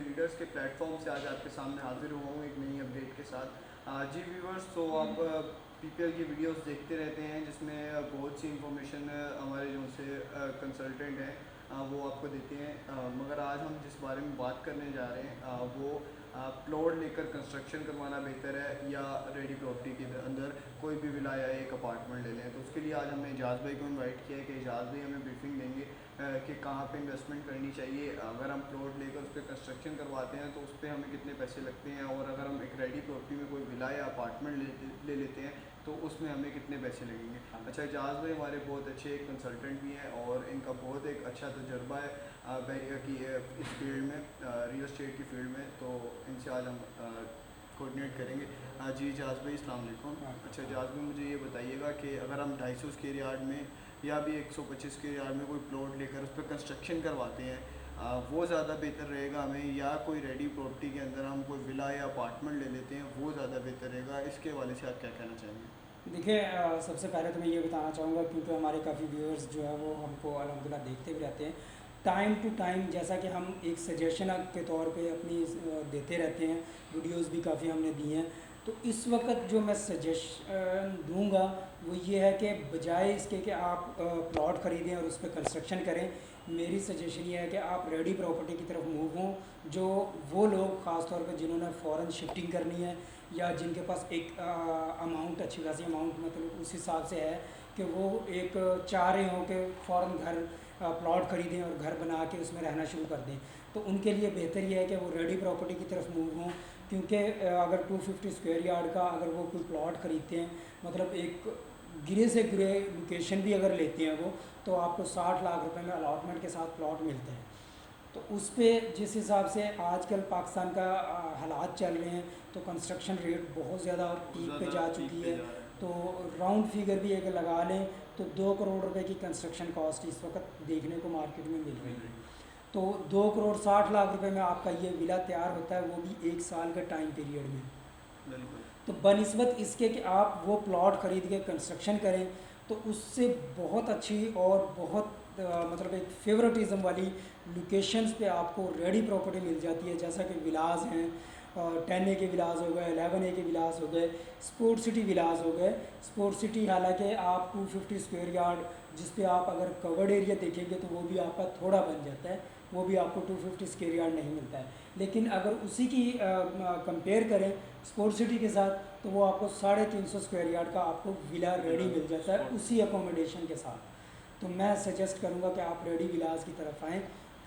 Leaders के platform से आज आपके सामने हाजिर हुआ हूँ एक नई अपडेट के साथ। जी व्यूवर्स, तो आप पीपीएल की वीडियोस देखते रहते हैं जिसमें बहुत सी इंफॉर्मेशन हमारे जो से कंसल्टेंट हैं वो आपको देते हैं। मगर आज हम जिस बारे में बात करने जा रहे हैं वो प्लॉट लेकर कंस्ट्रक्शन करवाना बेहतर है या रेडी प्रॉपर्टी के अंदर कोई भी विला या एक अपार्टमेंट ले लें। तो उसके लिए आज हमने एजाज़ भाई को इनवाइट किया है कि एजाज़ भाई हमें ब्रीफिंग देंगे कि कहाँ पे इन्वेस्टमेंट करनी चाहिए। अगर हम प्लॉट लेकर उस पर कंस्ट्रक्शन करवाते हैं तो उस पर हमें कितने पैसे लगते हैं, और अगर हम एक रेडी प्रॉपर्टी में कोई विला या अपार्टमेंट ले लेते हैं तो उसमें हमें कितने पैसे लगेंगे। अच्छा, एजाज़ भाई हमारे बहुत अच्छे कंसल्टेंट भी हैं और इनका बहुत एक अच्छा तजुर्बा है कि इस फील्ड में, रियल एस्टेट की फील्ड में। तो इनसे आज हम कोऑर्डिनेट करेंगे। जी एजाज़ भाई, अस्सलाम वालेकुम। अच्छा एजाज़ भाई, मुझे ये बताइएगा कि अगर हम 250 स्क्वायर यार्ड में या भी 125 स्क्वायर यार्ड में कोई प्लॉट लेकर उस पर कंस्ट्रक्शन करवाते हैं, वो ज़्यादा बेहतर रहेगा हमें, या कोई रेडी प्रॉपर्टी के अंदर हम कोई विला या अपार्टमेंट ले लेते हैं वो ज़्यादा बेहतर रहेगा? इसके हवाले से आप क्या कहना चाहेंगे? देखिए, सबसे पहले तो मैं ये बताना चाहूँगा, क्योंकि हमारे काफ़ी व्यूअर्स जो है वो हमको अल्हम्दुलिल्लाह देखते भी रहते हैं टाइम टू टाइम। जैसा कि हम एक सजेशन के तौर पे अपनी देते रहते हैं, वीडियोस भी काफ़ी हमने दी हैं। तो इस वक्त जो मैं सजेशन दूंगा वो ये है कि बजाय इसके कि आप प्लॉट ख़रीदें और उस पर कंस्ट्रक्शन करें, मेरी सजेशन ये है कि आप रेडी प्रॉपर्टी की तरफ मूव हों। जो वो लोग ख़ास तौर पे जिन्होंने फ़ौरन शिफ्टिंग करनी है या जिनके पास एक अमाउंट, अच्छी खासी अमाउंट मतलब उस हिसाब से है कि वो एक चाह रहे हों कि फ़ौरन घर प्लॉट ख़रीदें और घर बना के उसमें रहना शुरू कर दें, तो उनके लिए बेहतर ये है कि वो रेडी प्रॉपर्टी की तरफ मूव हों। क्योंकि अगर 250 स्क्वायर यार्ड का अगर वो कोई प्लॉट ख़रीदते हैं, मतलब एक गिरे से गिरे लोकेशन भी अगर लेते हैं वो, तो आपको 60 लाख रुपए में अलॉटमेंट के साथ प्लॉट मिलते हैं। तो उस पर जिस हिसाब से आजकल पाकिस्तान का हालात चल रहे हैं, तो कंस्ट्रक्शन रेट बहुत ज़्यादा पीक पे जा चुकी है। तो राउंड फिगर भी अगर लगा लें तो 2 करोड़ रुपए की कंस्ट्रक्शन कॉस्ट इस वक्त देखने को मार्केट में मिल रही है। तो 2 करोड़ 60 लाख रुपए में आपका ये विला तैयार होता है, वो भी 1 साल के टाइम पीरियड में। बिल्कुल। तो बनिस्बत इसके कि आप वो प्लॉट ख़रीद के कंस्ट्रक्शन करें, तो उससे बहुत अच्छी और बहुत मतलब एक फेवरेटिज़म वाली लोकेशंस पे आपको रेडी प्रॉपर्टी मिल जाती है। जैसा कि विलास हैं, 10 ए के विलास हो गए, 11 ए के विलास हो गए, स्पोर्ट सिटी विलास हो गए। स्पोर्ट सिटी हालांकि आप 250 स्क्वायर यार्ड, जिस पे आप अगर कवर्ड एरिया देखेंगे तो वो भी आपका थोड़ा बन जाता है, वो भी आपको 250 स्क्वायर यार्ड नहीं मिलता है। लेकिन अगर उसी की कंपेयर करें स्पोर्ट सिटी के साथ, तो वो आपको 350 स्क्वायर यार्ड का आपको विला रेडी मिल जाता है उसी अकोमोडेशन के साथ। तो मैं सजेस्ट करूँगा कि आप रेडी विलास की तरफ आएँ,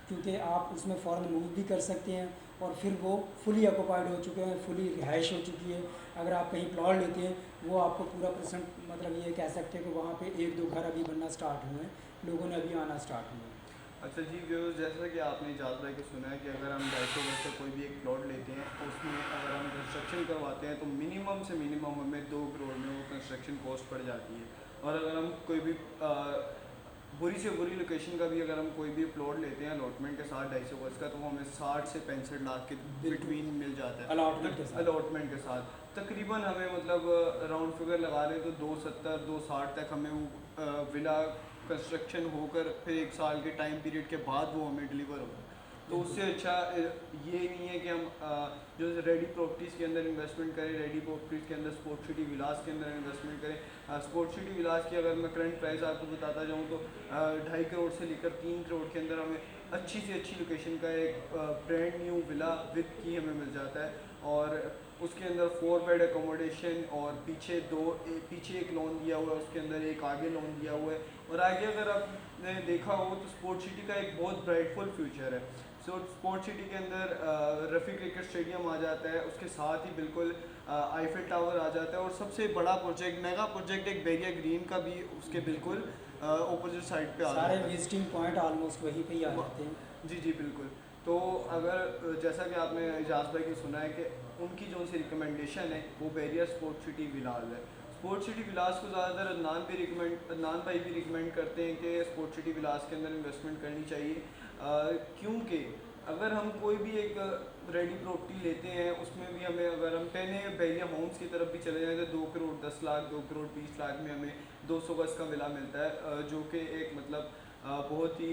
क्योंकि आप उसमें फ़ौरन मूव भी कर सकते हैं और फिर वो फुली ऑक्यूपाइड हो चुके हैं, फुली रिहाइश हो चुकी है। अगर आप कहीं प्लॉट लेते हैं, वो आपको पूरा परसेंट मतलब ये कह सकते हैं कि वहाँ पे 1-2 घर अभी बनना स्टार्ट हुए हैं, लोगों ने अभी आना स्टार्ट हुए हैं। अच्छा जी व्यूअर्स, जैसा कि आपने एजाज़ भाई को सुना है कि अगर हम 250 गज का कोई भी एक प्लॉट लेते हैं तो उसमें अगर हम कंस्ट्रक्शन करवाते हैं तो मिनिमम से मिनिमम हमें 2 करोड़ में वो कंस्ट्रक्शन कॉस्ट पड़ जाती है। और अगर हम कोई भी बुरी से बुरी लोकेशन का भी अगर हम कोई भी प्लॉट लेते हैं अलॉटमेंट के साथ 250 गज का, तो वो हमें 60 से 65 लाख के बिटवीन मिल जाता है अलॉटमेंट के साथ। अलॉटमेंट के साथ। तकरीबन हमें मतलब राउंड फिगर लगा लें तो 270 260 तक हमें वो विला कंस्ट्रक्शन होकर फिर 1 साल के टाइम पीरियड के बाद वो हमें डिलीवर होगा। तो उससे अच्छा ये नहीं है कि हम जो रेडी प्रॉपर्टीज़ के अंदर इन्वेस्टमेंट करें, रेडी प्रॉपर्टीज़ के अंदर स्पोर्ट सिटी विलास के अंदर इन्वेस्टमेंट करें। स्पोर्ट सिटी विलास की अगर मैं करंट प्राइस आपको बताता जाऊँ तो 2.5 करोड़ से लेकर 3 करोड़ के अंदर हमें अच्छी से अच्छी लोकेशन का एक ब्रांड न्यू विला विद की हमें मिल जाता है। और उसके अंदर 4 बेड एकोमोडेशन और पीछे एक लोन दिया हुआ है, उसके अंदर एक आगे लोन दिया हुआ है। और आगे अगर आपने देखा हो तो स्पोर्ट सिटी का एक बहुत ब्राइटफुल फ्यूचर है। सो स्पोर्ट सिटी के अंदर रफ़ी क्रिकेट स्टेडियम आ जाता है, उसके साथ ही बिल्कुल आईफिल टावर आ जाता है, और सबसे बड़ा प्रोजेक्ट, मेगा प्रोजेक्ट एक बैरिया ग्रीन का भी उसके बिल्कुल अपोजिट साइड पे आ सारे जाता है। विजिटिंग पॉइंट ऑलमोस्ट वहीं पे ही आ जाते हैं। जी जी बिल्कुल। तो अगर जैसा कि आपने एजाज भाई की सुना है कि उनकी जो सी रिकमेंडेशन है वो बैरियर स्पोर्ट सिटी विलास है। स्पोर्ट सिटी विलास को ज़्यादातर अदनान भाई भी रिकमेंड करते हैं कि स्पोर्ट सिटी विलास के अंदर इन्वेस्टमेंट करनी चाहिए, क्योंकि अगर हम कोई भी एक रेडी प्रॉपर्टी लेते हैं उसमें भी हमें, अगर हम पहले बैरिया होम्स की तरफ भी चले जाएँ तो 2 करोड़ 10 लाख 2 करोड़ 20 लाख में हमें 200 गज का विला मिलता है, जो कि एक मतलब बहुत ही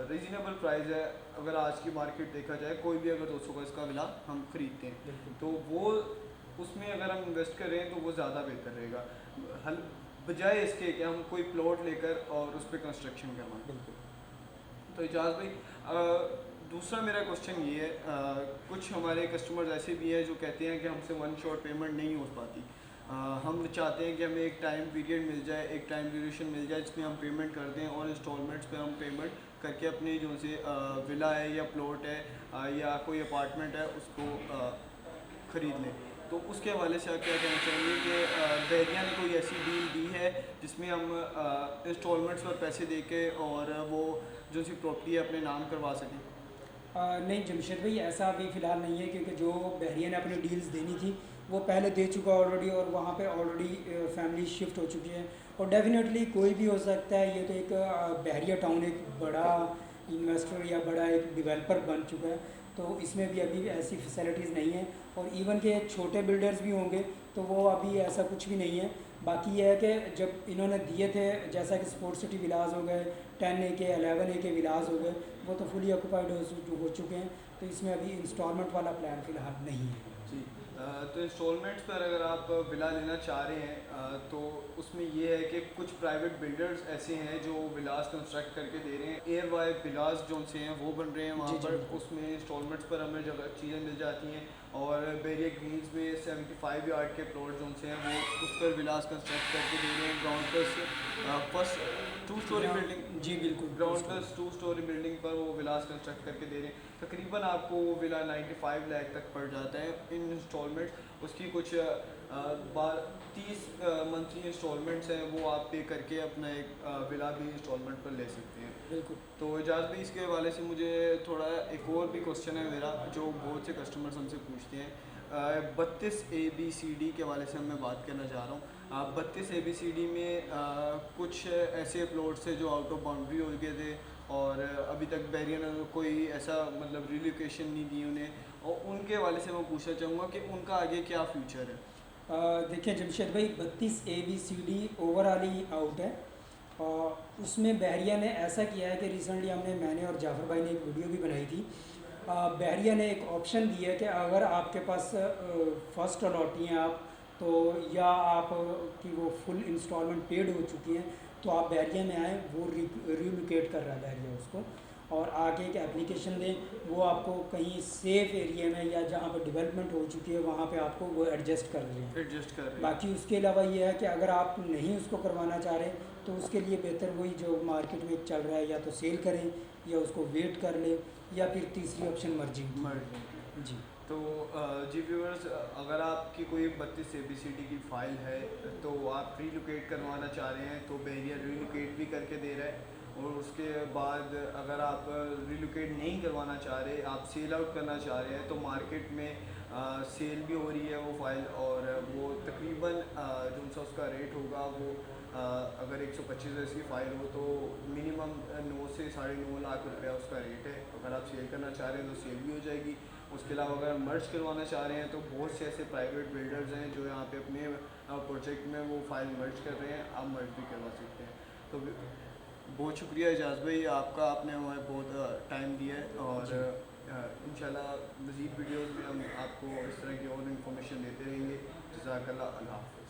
रीज़नेबल प्राइस है। अगर आज की मार्केट देखा जाए, कोई भी अगर 200 गज का विला हम खरीदते हैं बिल्कुल तो वो उसमें अगर हम इन्वेस्ट कर रहे हैं तो वो ज़्यादा बेहतर रहेगा, हल बजाय इसके कि हम कोई प्लॉट लेकर और उस पर कंस्ट्रक्शन करवाएं। बिल्कुल। तो इजाज़ भाई, दूसरा मेरा क्वेश्चन ये है, कुछ हमारे कस्टमर्स ऐसे भी हैं जो कहते हैं कि हमसे वन शॉट पेमेंट नहीं हो पाती। हम चाहते हैं कि हमें एक टाइम पीरियड मिल जाए, एक टाइम ड्यूरेशन मिल जाए जिसमें हम पेमेंट कर दें और इंस्टॉलमेंट्स पे हम पेमेंट करके अपनी जो से विला है या प्लॉट है या कोई अपार्टमेंट है उसको ख़रीद लें। तो उसके हवाले से आप क्या कहना चाहेंगे कि बहरिया ने कोई ऐसी डील दी है जिसमें हम इंस्टॉलमेंट्स पर पैसे दे के और वो जो सी प्रॉपर्टी है अपने नाम करवा सकें? नहीं जमशेद भाई, ऐसा अभी फ़िलहाल नहीं है, क्योंकि जो बहरिया ने अपनी डील्स देनी थी वो पहले दे चुका ऑलरेडी, और वहाँ पे ऑलरेडी फैमिली शिफ्ट हो चुकी है। और डेफिनेटली कोई भी हो सकता है, ये तो एक बहरिया टाउन एक बड़ा इन्वेस्टर या बड़ा एक डेवलपर बन चुका है, तो इसमें भी अभी ऐसी फैसिलिटीज़ नहीं है। और इवन के छोटे बिल्डर्स भी होंगे तो वो अभी ऐसा कुछ भी नहीं है। बाकी यह है कि जब इन्होंने दिए थे, जैसा कि स्पोर्ट्स सिटी विलास हो गए, 10 ए के 11 ए के विलास हो गए, वो तो फुली ऑक्यूपाइड हो चुके हैं, तो इसमें अभी इंस्टॉलमेंट वाला प्लान फ़िलहाल नहीं है। जी, तो इंस्टॉलमेंट्स पर अगर आप विला लेना चाह रहे हैं तो उसमें ये है कि कुछ प्राइवेट बिल्डर्स ऐसे हैं जो विलास कंस्ट्रक्ट करके दे रहे हैं। एयर वाई विलास जो से हैं वो बन रहे हैं वहाँ जी, जी, पर, बिल्कुल। उसमें इंस्टॉलमेंट्स पर हमें जगह चीज़ें मिल जाती हैं। और बेरिया ग्रीन्स में 75 यार्ड के प्लॉट जो से हैं वो उस पर विलास कंस्ट्रक्ट करके दे रहे हैं। Ground plus first 2 storey building, जी बिल्कुल। ग्राउंड प्लस 2 स्टोरी बिल्डिंग पर वो विलास कंस्ट्रक्ट करके दे रहे हैं। तकरीबन आपको वो विला 95 लाख तक पड़ जाता है इन इंस्टॉलमेंट। उसकी कुछ 30 मंथली इंस्टॉलमेंट्स हैं, वो आप पे करके अपना एक विला भी इंस्टॉलमेंट पर ले सकते हैं। बिल्कुल। तो इजाज़ भी इसके हवाले से मुझे थोड़ा एक और भी क्वेश्चन है मेरा, जो बहुत से कस्टमर्स हमसे पूछते हैं। 32 ABCD के हवाले से मैं बात करना चाह रहा हूँ। 32 ABCD में कुछ ऐसे प्लॉट्स है जो आउट ऑफ बाउंड्री हो गए थे और अभी तक बहरिया ने कोई ऐसा मतलब रिलोकेशन नहीं दी उन्हें, और उनके हवाले से मैं पूछना चाहूँगा कि उनका आगे क्या फ्यूचर है? देखिए जमशेद भाई, 32 ABCD ओवरऑल ही आउट है। और उसमें बहरिया ने ऐसा किया है कि रिसेंटली मैंने और जाफ़र भाई ने एक वीडियो भी बनाई थी। बहरिया ने एक ऑप्शन दिया है कि अगर आपके पास फर्स्ट अलॉटी हैं आप, तो या आप की वो फुल इंस्टॉलमेंट पेड हो चुकी हैं, तो आप बहरिया में आएँ, वो रिलोकेट कर रहा है बहरिया उसको, और आगे एक एप्लीकेशन दें, वो आपको कहीं सेफ एरिया में या जहाँ पर डेवलपमेंट हो चुकी है वहाँ पे आपको वो एडजस्ट कर रहे हैं। एडजस्ट कर रहे हैं। बाकी उसके अलावा ये है कि अगर आप नहीं उसको करवाना चाह रहे तो उसके लिए बेहतर वही जो मार्केट में चल रहा है, या तो सेल करें या उसको वेट कर लें, या फिर तीसरी ऑप्शन मर्जिंग जी। तो जी व्यूअर्स, अगर आपकी कोई 32 ABCD की फ़ाइल है तो आप रीलोकेट करवाना चाह रहे हैं तो बहरिया रीलोकेट भी करके दे रहा है। और उसके बाद अगर आप रिलोकेट नहीं करवाना चाह रहे, आप सेल आउट करना चाह रहे हैं, तो मार्केट में सेल भी हो रही है वो फ़ाइल, और वो तकरीबन जो सा उसका रेट होगा वो अगर 125 गज की फ़ाइल हो तो मिनिमम 9 से 9.5 लाख रुपया उसका रेट है। अगर आप सेल करना चाह रहे हैं तो सेल भी हो जाएगी। उसके अलावा अगर मर्ज करवाना चाह रहे हैं तो बहुत से ऐसे प्राइवेट बिल्डर्स हैं जो यहाँ पे अपने प्रोजेक्ट में वो फ़ाइल मर्ज कर रहे हैं, आप मर्ज भी करवा सकते हैं। तो बहुत शुक्रिया एजाज़ भाई आपका, आपने हमें बहुत टाइम दिया है, और इंशाल्लाह मज़ीद वीडियोज़ में हम आपको इस तरह की और इन्फॉर्मेशन देते रहेंगे। जज़ाकल्लाह, अल्लाह हाफ़िज़।